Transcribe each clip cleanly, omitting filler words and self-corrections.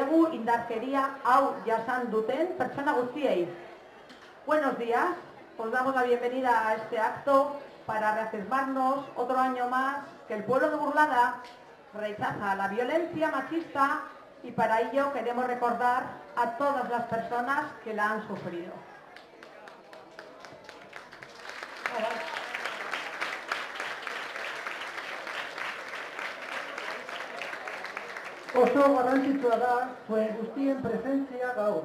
diegu indarkeria hau jasan duten pertsona guztiei. Buenos días, os damos la bienvenida a este acto para reafirmarnos otro año más que el pueblo de Burlada rechaza la violencia machista y para ello queremos recordar a todas las personas que la han sufrido. Oso garrantzitsua da zuen guztien presentzia gaur.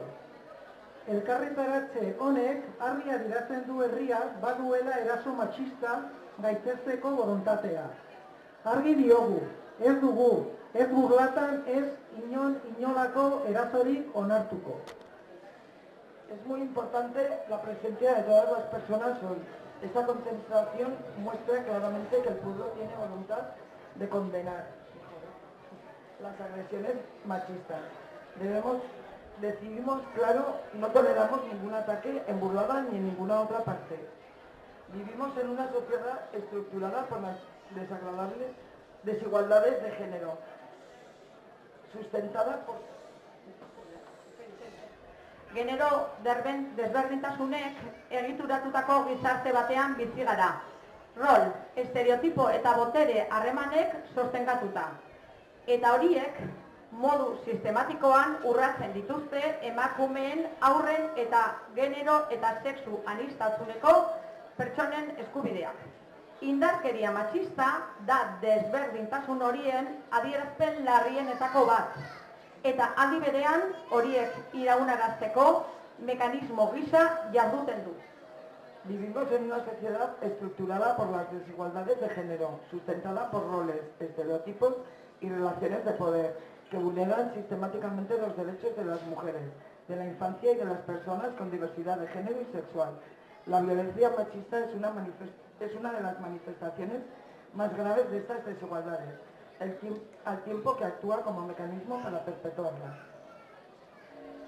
Elkarretaratze honek argi adierazten du herriak baduela eraso matxista gaitzesteko borontatea. Argi diogu, ez dugu, ez Burlatan, ez inolako erasorik onartuko. Es muy importante la presencia de todas las personas hoy. Esta concentración muestra claramente que el pueblo tiene voluntad de condenar las agresiones machistas. Decidimos, claro, no toleramos ningún ataque en Burlada ni en ninguna otra parte. Vivimos en una sociedad estructurada por las desagradables desigualdades de género, sustentada por Genero desberdintasunek egituratutako gizarte batean bizi gara. Rol, estereotipo eta botere harremanek sostengatuta. Eta horiek modu sistematikoan urratzen dituzte emakumeen, haurren eta genero eta sexu aniztasuneko pertsonen eskubideak. Indarkeria matxista da desberdintasun horien adierazpen larrienetako bat. Eta aldi berean horiek iraunarazteko mekanismo gisa jarduten du. Vivimos en una sociedad estructurada por las desigualdades de género, sustentada por roles, estereotipos y relaciones de poder, que vulneran sistemáticamente los derechos de las mujeres, de la infancia y de las personas con diversidad de género y sexual. La violencia machista es una de las manifestaciones más graves de estas desigualdades, al tiempo que actúa como mecanismo para perpetuarlas.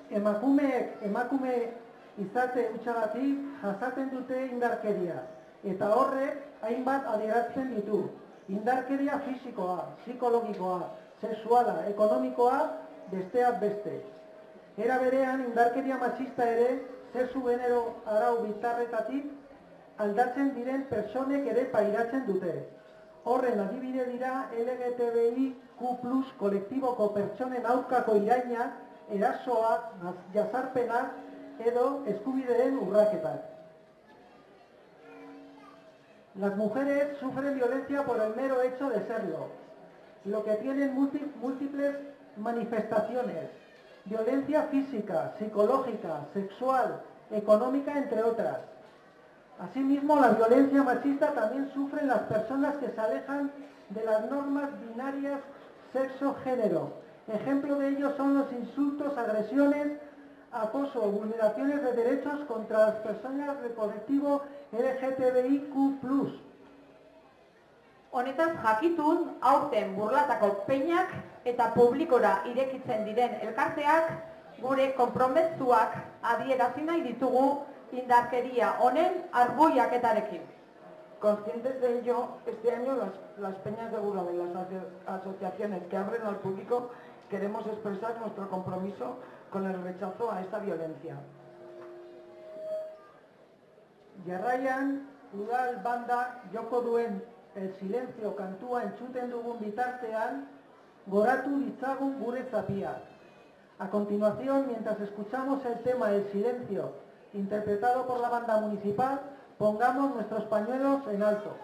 Emakume izate hutsagatik jasaten dute indarkeria, eta horrek hainbat adierazten ditu. Indarkeria fisikoa, psikologikoa, sexuala, ekonomikoa, besteak beste. Era berean, indarkeria matxista ere, sexu genero arau bitarretatik aldatzen diren pertsonek ere pairatzen dute. Horren adibide dira LGTBIQ+ kolektiboko pertsonen aurkako irainak, erasoak, jazarpenak edo eskubideen urraketak. Las mujeres sufren violencia por el mero hecho de serlo, lo que tienen múltiples manifestaciones: violencia física, psicológica, sexual, económica, entre otras. Asimismo, la violencia machista también sufren las personas que se alejan de las normas binarias sexo-género. Ejemplo de ello son los insultos, agresiones, acoso o vulneraciones de derechos contra las personas del colectivo LGTBIQ+. Honetaz jakitun, aurten Burlatako peinak eta publikora irekitzen diren elkarteak gure konprometzuak adierazi nahi ditugu indarkeria honen arbuiaketarekin. Conscientes de ello, este año las peñas de Burlada y las asociaciones que abren al público queremos expresar nuestro compromiso con el rechazo a esta violencia. Jarraian, udal banda joko duen El Silencio kantua entzuten dugun bitartean, goratu ditzagun gure zapiak. A continuación, mientras escuchamos el tema El Silencio, interpretado por la banda municipal, pongamos nuestros pañuelos en alto.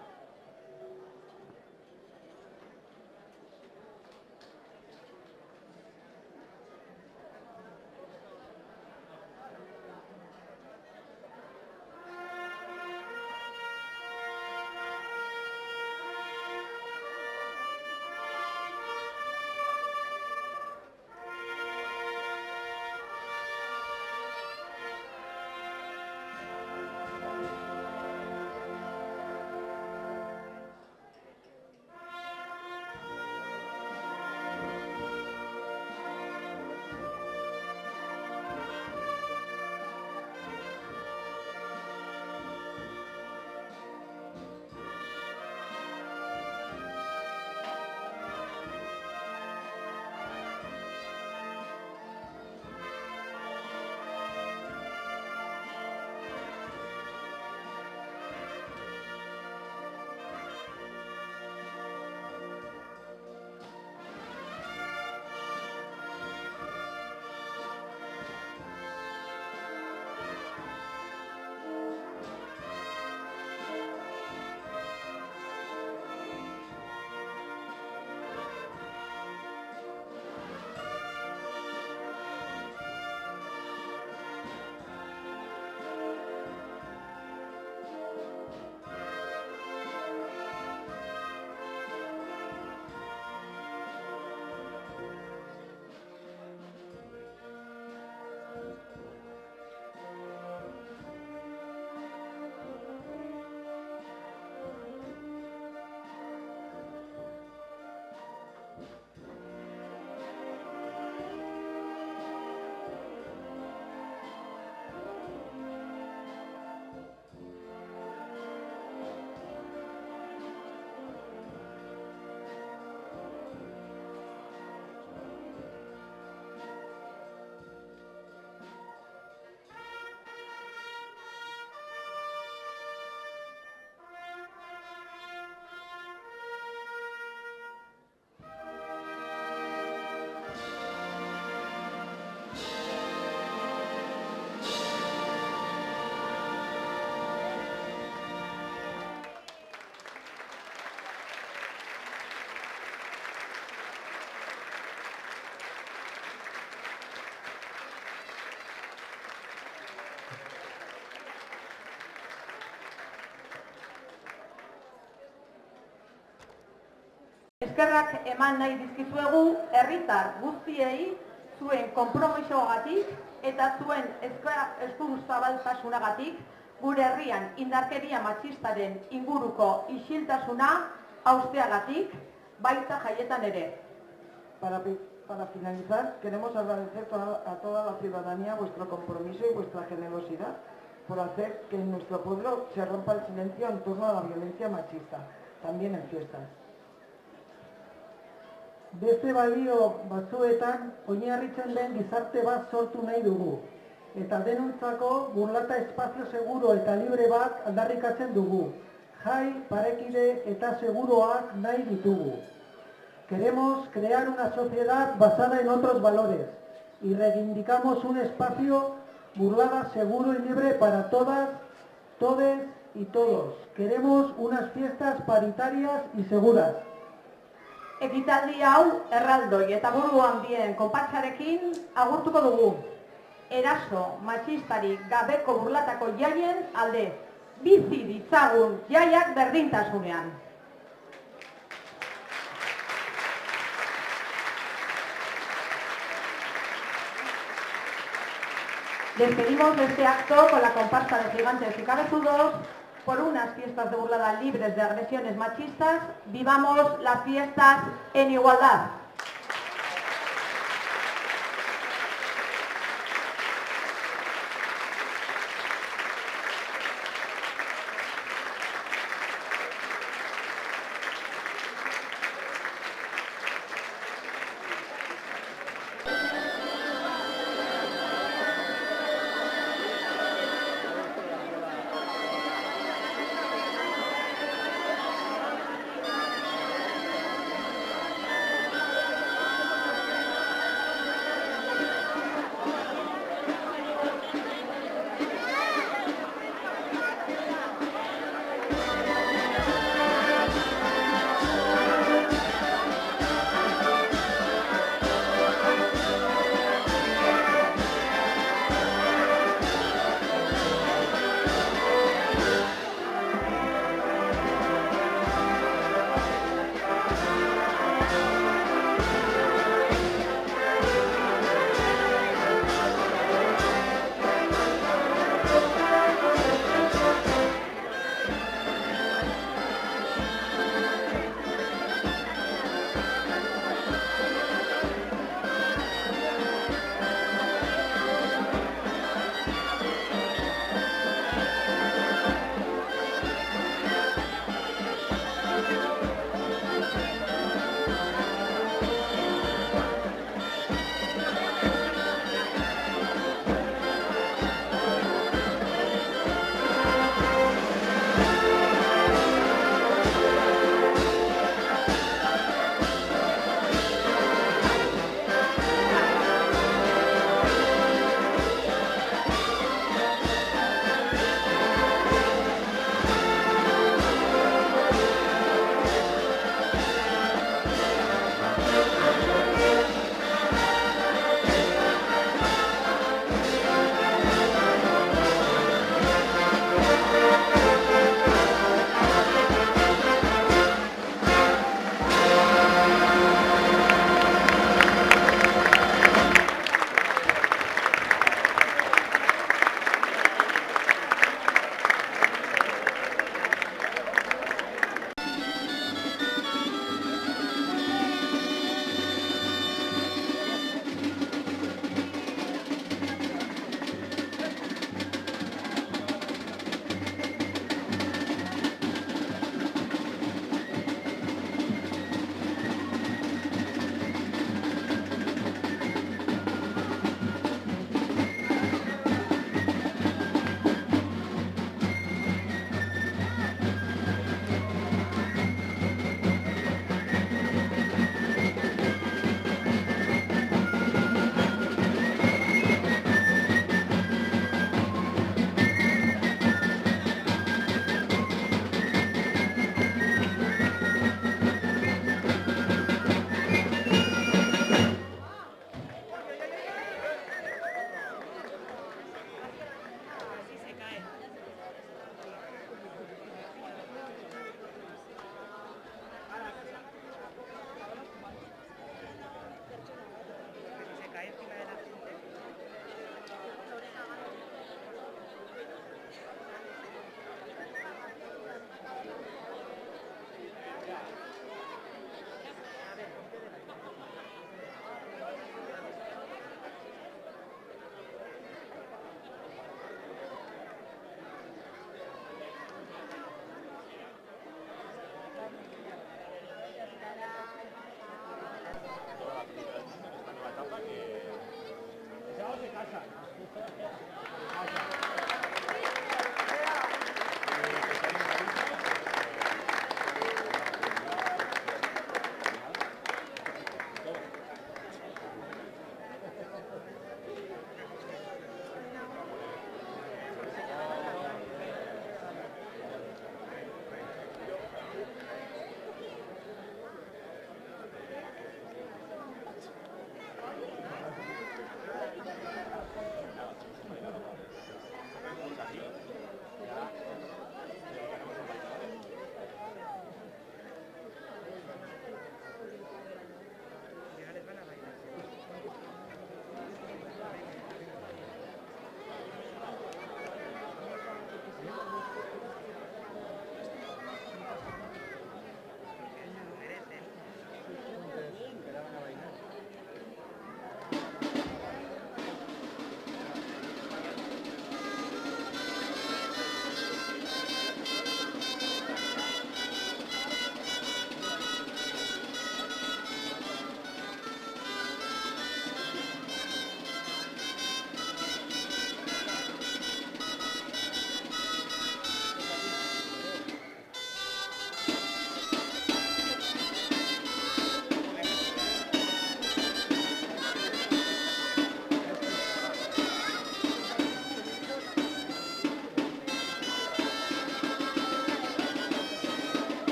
eskerrak eman nahi dizkizuegu herritar guztiei zuen konpromisoagatik eta zuen eskuzabaltasunagatik gure herrian indarkeria matxistaren inguruko isiltasuna hausteagatik, baita jaietan ere. Para finalizar, queremos agradecer a toda la ciudadanía vuestro compromiso y vuestra generosidad por hacer que en nuestro pueblo se rompa el silencio en torno a la violencia machista, también en fiestas. Beste balio batzuetan oinarritzen den gizarte bat sortu nahi dugu. Eta denontzako burlata espazio seguro eta libre bat aldarrikatzen dugu. Jai, parekide eta seguroak nahi ditugu. Queremos crear una sociedad basada en otros valores y reivindicamos un espacio burlada seguro y libre para todas, todes y todos. Queremos unas fiestas paritarias y seguras. Ekitaldi hau erraldoi eta buru handien konpartsarekin agurtuko dugu. Eraso matxistarik gabeko burlatako jaien alde. Bizi ditzagun jaiak berdintasunean. Despedimos este acto con la comparsa de gigantes y cabezudos por unas fiestas de burlada libres de agresiones machistas. Vivamos las fiestas en igualdad.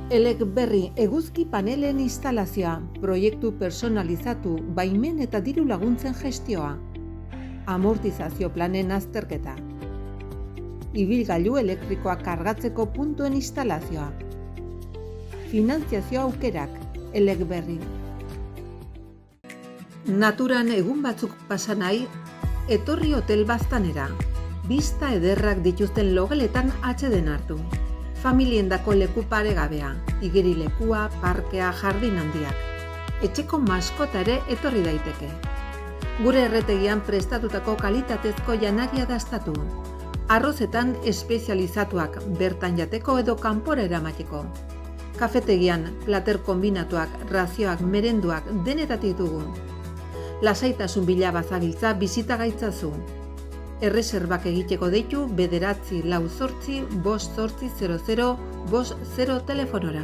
Elecberri eguzki panelen instalazioa, proiektu personalizatu, baimen eta diru laguntzen gestioa. Amortizazio planen azterketa. Ibilgailu elektrikoak kargatzeko puntuen instalazioa. Finantziazio aukerak, Elecberri. Naturan egun batzuk pasa nahi, etorri hotel Baztanera. Bista ederrak dituzten logeletan atseden hartu. Familiendako leku paregabea, igerilekua, parkea, jardin handiak. Etxeko maskota ere etorri daiteke. Gure erretegian prestatutako kalitatezko janaria dastatu. Arrozetan espezializatuak, bertan jateko edo kanpora eramateko. Kafetegian, plater kombinatuak, razioak, merenduak, denetatik dugu. Lasaitasun bila bazabiltza bizita gaitzazu. Erreserbak egiteko deitu 948 5 800 50 telefonora.